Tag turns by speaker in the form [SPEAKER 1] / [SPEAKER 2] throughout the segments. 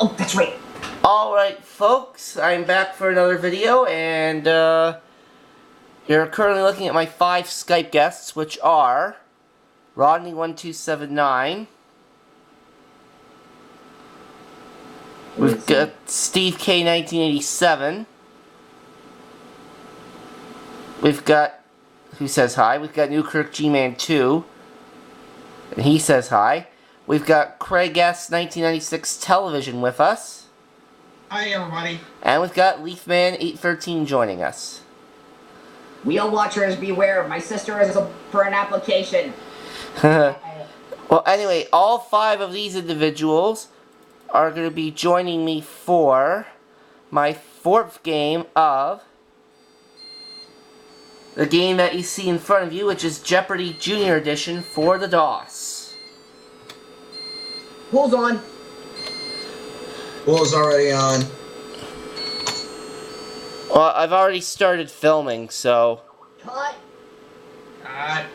[SPEAKER 1] Oh, that's right.
[SPEAKER 2] Alright, folks, I'm back for another video, and you're currently looking at my 5 Skype guests, which are Rodney1279. We've got Steve K1987. We've got, who says hi? We've got Newkirk G-Man 2, and he says hi. We've got Craig S. 1996 Television with us.
[SPEAKER 3] Hi, everybody.
[SPEAKER 2] And we've got Leafman813 joining us.
[SPEAKER 1] Wheel watchers beware. My sister is for an application.
[SPEAKER 2] Well, anyway, all 5 of these individuals are going to be joining me for my 4th game of the game that you see in front of you, which is Jeopardy Junior Edition for the DOS.
[SPEAKER 1] Pool's on.
[SPEAKER 3] Pool's already on.
[SPEAKER 2] Well, I've already started filming, so...
[SPEAKER 1] Cut.
[SPEAKER 3] I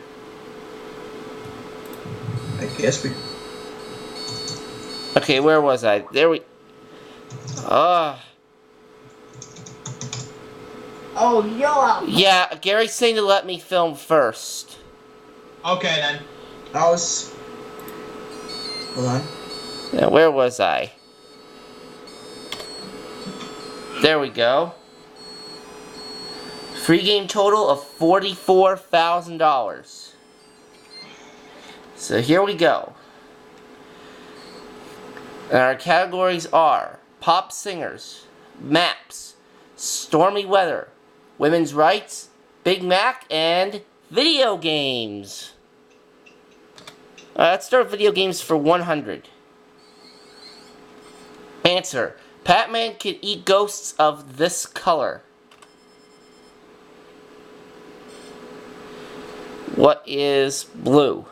[SPEAKER 3] guess we...
[SPEAKER 2] Okay, where was I? There we...
[SPEAKER 1] Oh,
[SPEAKER 2] Yeah, Gary's saying to let me film first.
[SPEAKER 3] Okay, then. Hold on.
[SPEAKER 2] Now, where was I? There we go. Free game total of $44,000. So here we go. And our categories are pop singers, maps, stormy weather, women's rights, Big Mac, and video games. Let's start video games for 100. Answer. Pac-Man can eat ghosts of this color. What is blue?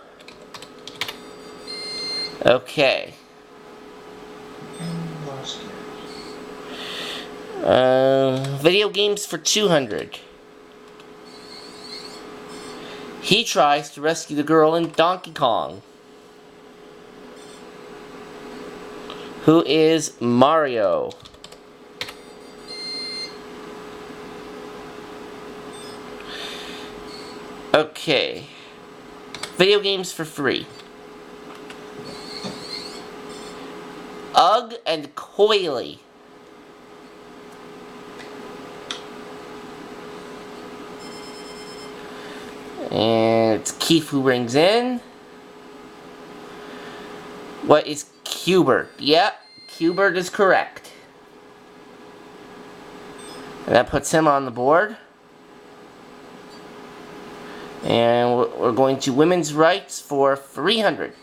[SPEAKER 2] Okay. Video games for 200. He tries to rescue the girl in Donkey Kong. Who is Mario? Okay. Video games for free. Ugg and Coily. And it's Keith who rings in. What is Qbert? Yep, Qbert is correct. And that puts him on the board. And we're going to women's rights for 300.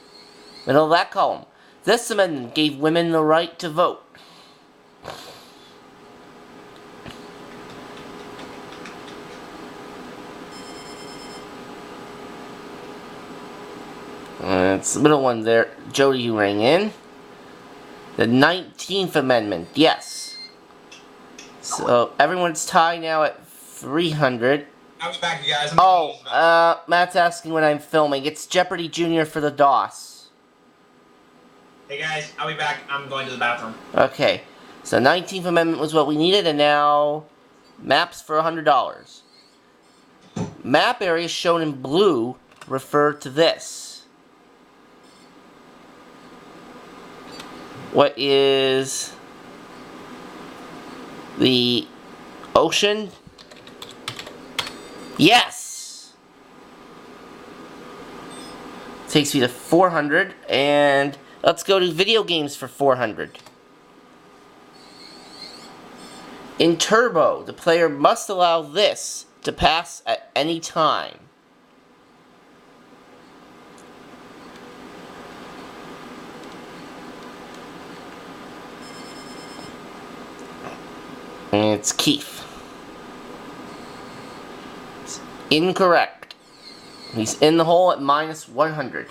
[SPEAKER 2] Middle of that column. This amendment gave women the right to vote. It's the middle one there. Jody, you rang in. The 19th Amendment, yes. So everyone's tied now at 300.
[SPEAKER 3] I'll be back, you guys.
[SPEAKER 2] Matt's asking when I'm filming. It's Jeopardy Junior for the DOS.
[SPEAKER 3] Hey guys, I'll be back. I'm going to the bathroom.
[SPEAKER 2] Okay, so 19th Amendment was what we needed, and now maps for $100. Map areas shown in blue refer to this. What is the ocean? Yes! Takes me to 400, and let's go to video games for 400. In Turbo, the player must allow this to pass at any time. And it's Keith. It's incorrect. He's in the hole at minus 100.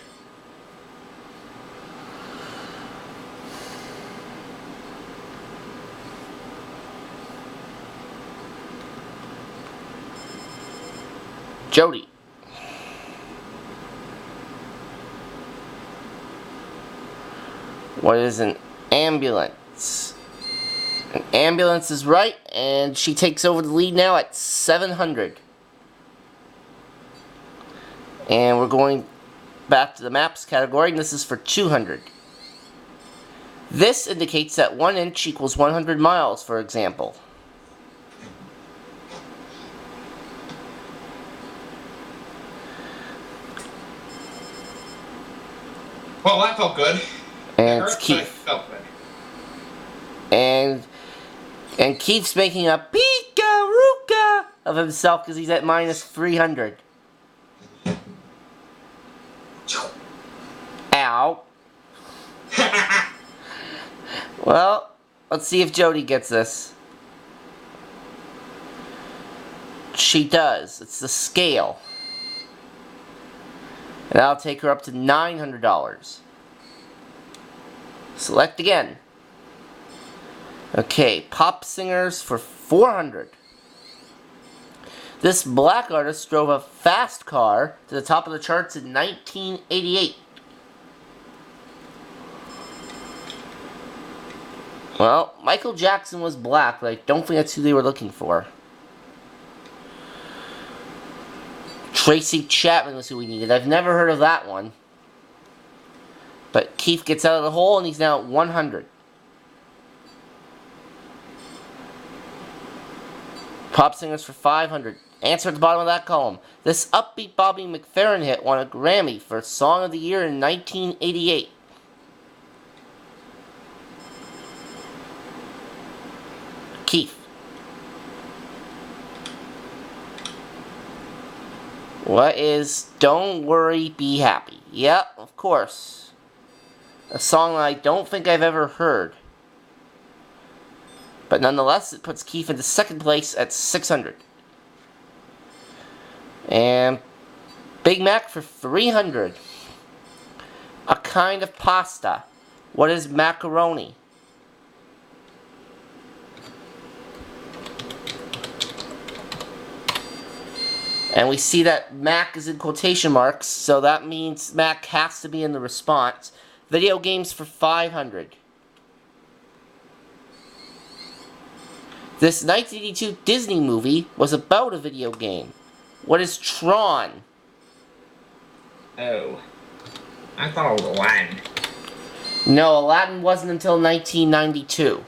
[SPEAKER 2] Jody. What is an ambulance? An ambulance is right, and she takes over the lead now at 700. And we're going back to the maps category, and this is for 200. This indicates that 1 inch equals 100 miles, for example.
[SPEAKER 3] Well, that felt good.
[SPEAKER 2] And
[SPEAKER 3] It
[SPEAKER 2] it's
[SPEAKER 3] hurt, but it
[SPEAKER 2] Keith.
[SPEAKER 3] felt good.
[SPEAKER 2] And Keith's making a pika-ruka of himself because he's at minus 300. Ow. Well, let's see if Jody gets this. She does. It's the scale. And that'll take her up to $900. Select again. Okay, pop singers for 400. This black artist drove a fast car to the top of the charts in 1988. Well, Michael Jackson was black, but I don't think that's who they were looking for. Tracy Chapman was who we needed. I've never heard of that one. But Keith gets out of the hole and he's now at 100. Pop singers for 500. Answer at the bottom of that column. This upbeat Bobby McFerrin hit won a Grammy for Song of the Year in 1988. Keith. What is Don't Worry, Be Happy? Yep, of course. A song that I don't think I've ever heard. But nonetheless, it puts Keith into second place at 600. And Big Mac for 300. A kind of pasta. What is macaroni? And we see that Mac is in quotation marks, so that means Mac has to be in the response. Video games for 500. This 1982 Disney movie was about a video game. What is Tron?
[SPEAKER 3] Oh. I thought it was Aladdin.
[SPEAKER 2] No, Aladdin wasn't until 1992.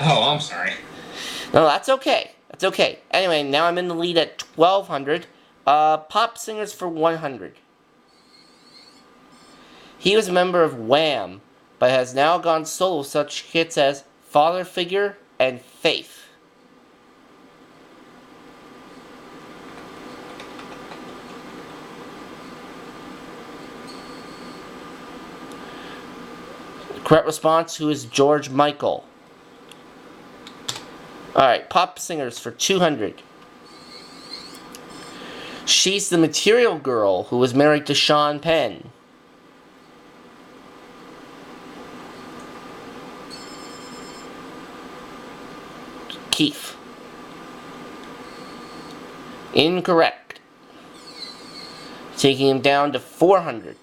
[SPEAKER 3] Oh, I'm sorry.
[SPEAKER 2] No, that's okay. That's okay. Anyway, now I'm in the lead at 1,200. Pop singers for 100. He was a member of Wham, but has now gone solo with such hits as Father Figure and Faith. Correct response, who is George Michael? Alright, pop singers for 200. She's the Material Girl who was married to Sean Penn. Keith. Incorrect. Taking him down to 400.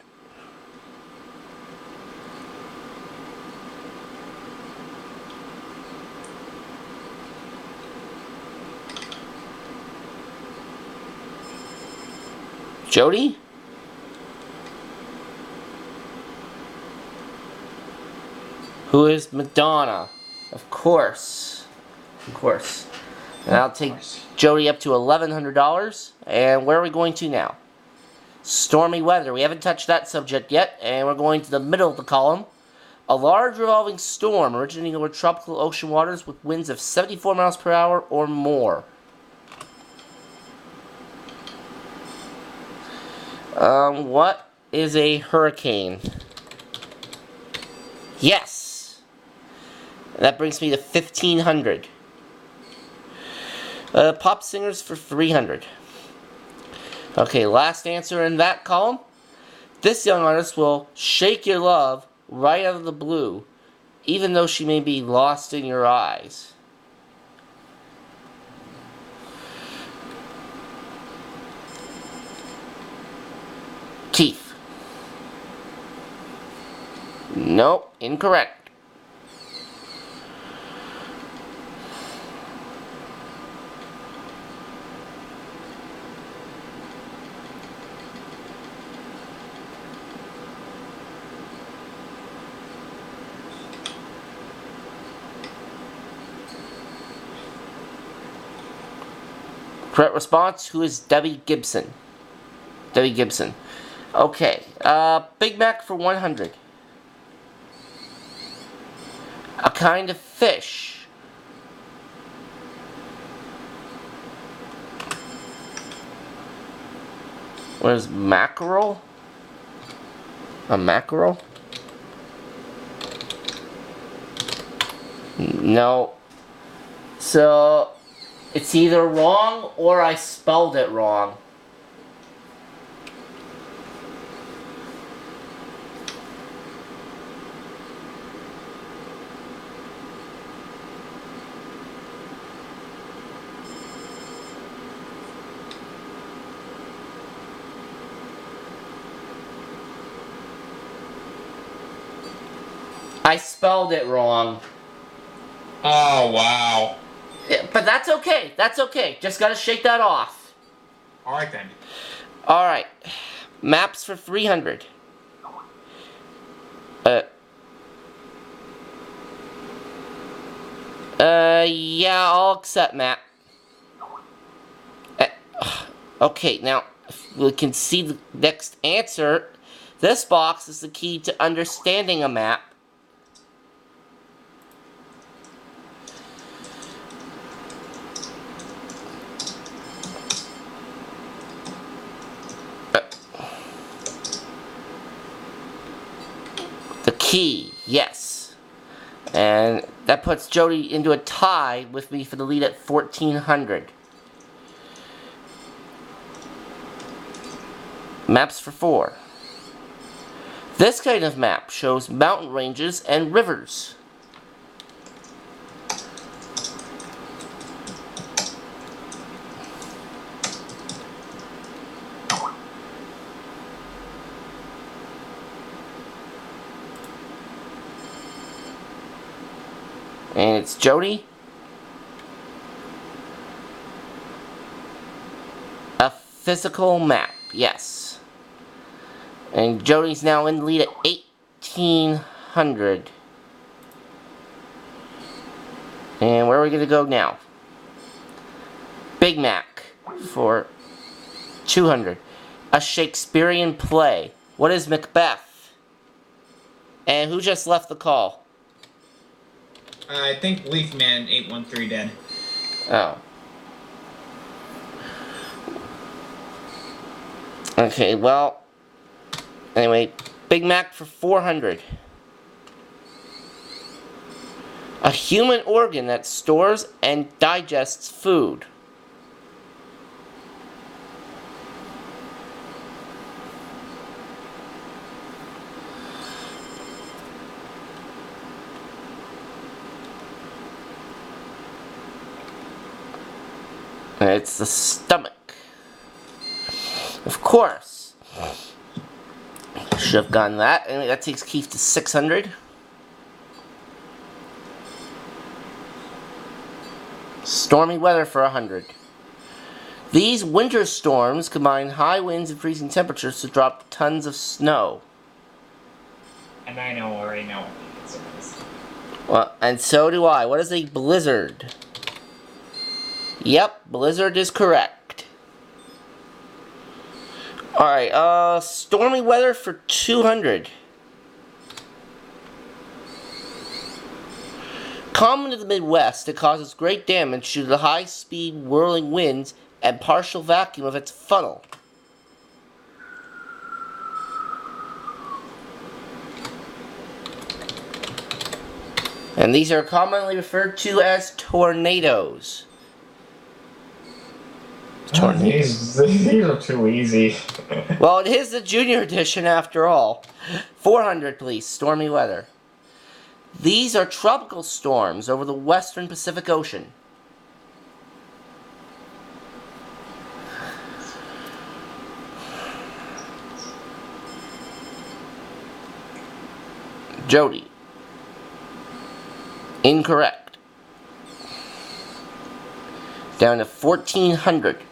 [SPEAKER 2] Jody? Who is Madonna? Of course. Of course. And I'll take Jody up to $1,100. And where are we going to now? Stormy weather. We haven't touched that subject yet. And we're going to the middle of the column. A large revolving storm originating over tropical ocean waters with winds of 74 miles per hour or more. What is a hurricane? Yes! That brings me to 1,500. Pop singers for 300. Okay, last answer in that column. This young artist will shake your love right out of the blue, even though she may be lost in your eyes. Keith. Nope, incorrect. Correct response. Who is Debbie Gibson? Debbie Gibson. Okay. Big Mac for 100. A kind of fish. What is mackerel? A mackerel? No. So, it's either wrong or I spelled it wrong. I spelled it wrong.
[SPEAKER 3] Oh, wow.
[SPEAKER 2] Yeah, but that's okay. That's okay. Just gotta shake that off.
[SPEAKER 3] Alright then.
[SPEAKER 2] Alright. Maps for 300. Yeah, I'll accept map. Okay, now, if we can see the next answer. This box is the key to understanding a map. The key, yes. And that puts Jody into a tie with me for the lead at 1400. Maps for 4. This kind of map shows mountain ranges and rivers. And it's Jody. A physical map, yes. And Jody's now in the lead at 1800. And where are we going to go now? Big Mac for 200. A Shakespearean play. What is Macbeth? And who just left the call?
[SPEAKER 3] I think Leafman 813 dead.
[SPEAKER 2] Oh. Okay, well. Anyway, Big Mac for 400. A human organ that stores and digests food. It's the stomach. Of course. Should have gotten that. Anyway, that takes Keith to 600. Stormy weather for 100. These winter storms combine high winds and freezing temperatures to drop tons of snow.
[SPEAKER 3] And I already know what the answer is.
[SPEAKER 2] Well, and so do I. What is a blizzard? Yep, blizzard is correct. Alright, stormy weather for 200. Common to the Midwest, it causes great damage due to the high-speed whirling winds and partial vacuum of its funnel. And these are commonly referred to as tornadoes.
[SPEAKER 3] These are too easy.
[SPEAKER 2] Well, it is the junior edition after all. 400, please. Stormy weather. These are tropical storms over the western Pacific Ocean. Jody. Incorrect. Down to 1400.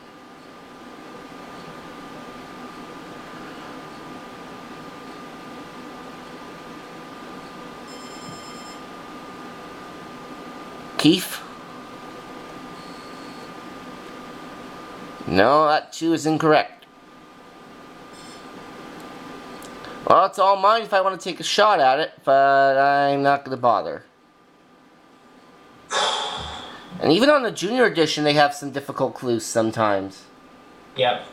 [SPEAKER 2] Keith? No, that too is incorrect. Well, it's all mine if I want to take a shot at it, but I'm not going to bother. And even on the Junior Edition, they have some difficult clues sometimes.
[SPEAKER 3] Yep.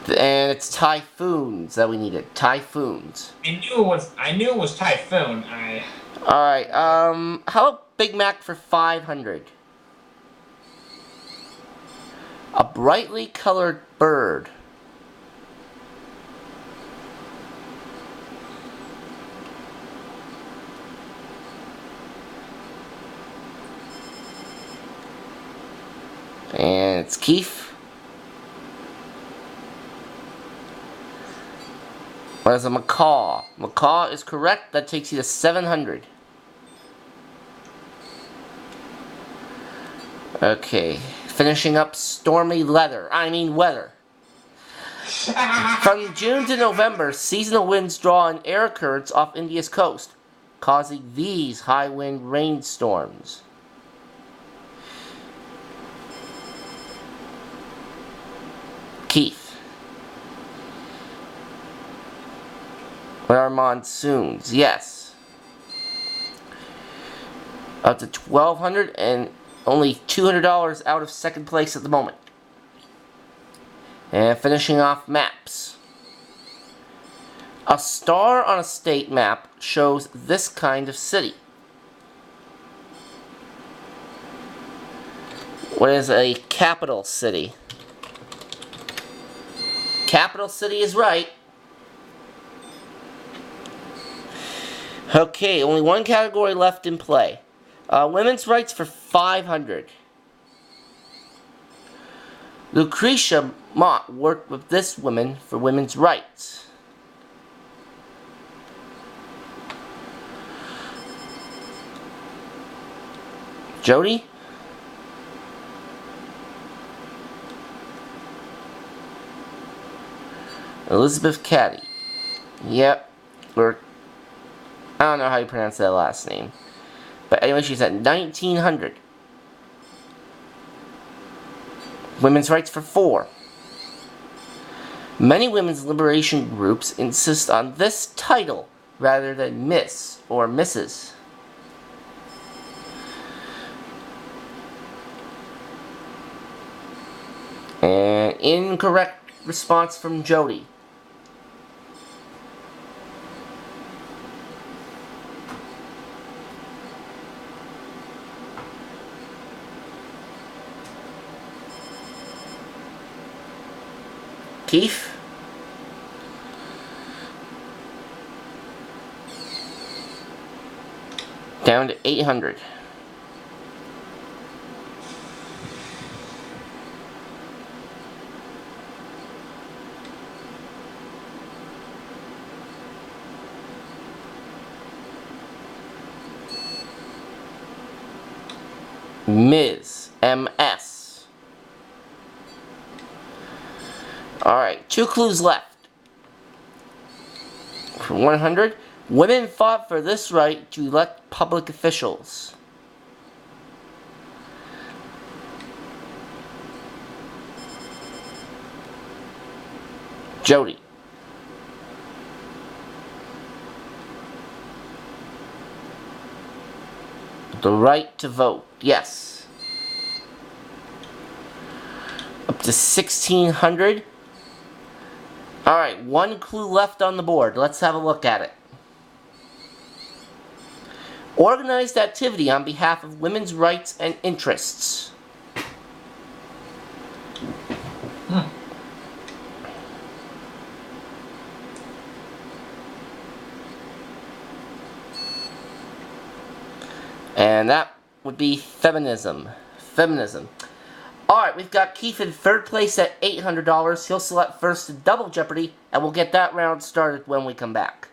[SPEAKER 2] And it's typhoons that we needed. Typhoons.
[SPEAKER 3] I knew it was typhoon.
[SPEAKER 2] Alright, how about Big Mac for 500? A brightly colored bird. And it's Keith. What is a macaw? Macaw is correct. That takes you to 700. Okay. Finishing up stormy weather. From June to November, seasonal winds draw in air currents off India's coast, causing these high wind rainstorms. Keith. What are monsoons? Yes. Up to 1,200 and only $200 out of second place at the moment. And finishing off maps. A star on a state map shows this kind of city. What is a capital city? Capital city is right. Okay, only one category left in play. Women's rights for 500. Lucretia Mott worked with this woman for women's rights. Jody? Elizabeth Cady. Yep. I don't know how you pronounce that last name. But anyway, she's at 1900. Women's rights for 4. Many women's liberation groups insist on this title rather than Miss or Mrs. And incorrect response from Jody. Keith? Down to 800. Ms. MS. Alright, 2 clues left. For 100, women fought for this right to elect public officials. Jody. The right to vote, yes. Up to 1600. Alright, 1 clue left on the board. Let's have a look at it. Organized activity on behalf of women's rights and interests. And that would be feminism. Feminism. Alright, we've got Keith in 3rd place at $800. He'll select first to double Jeopardy, and we'll get that round started when we come back.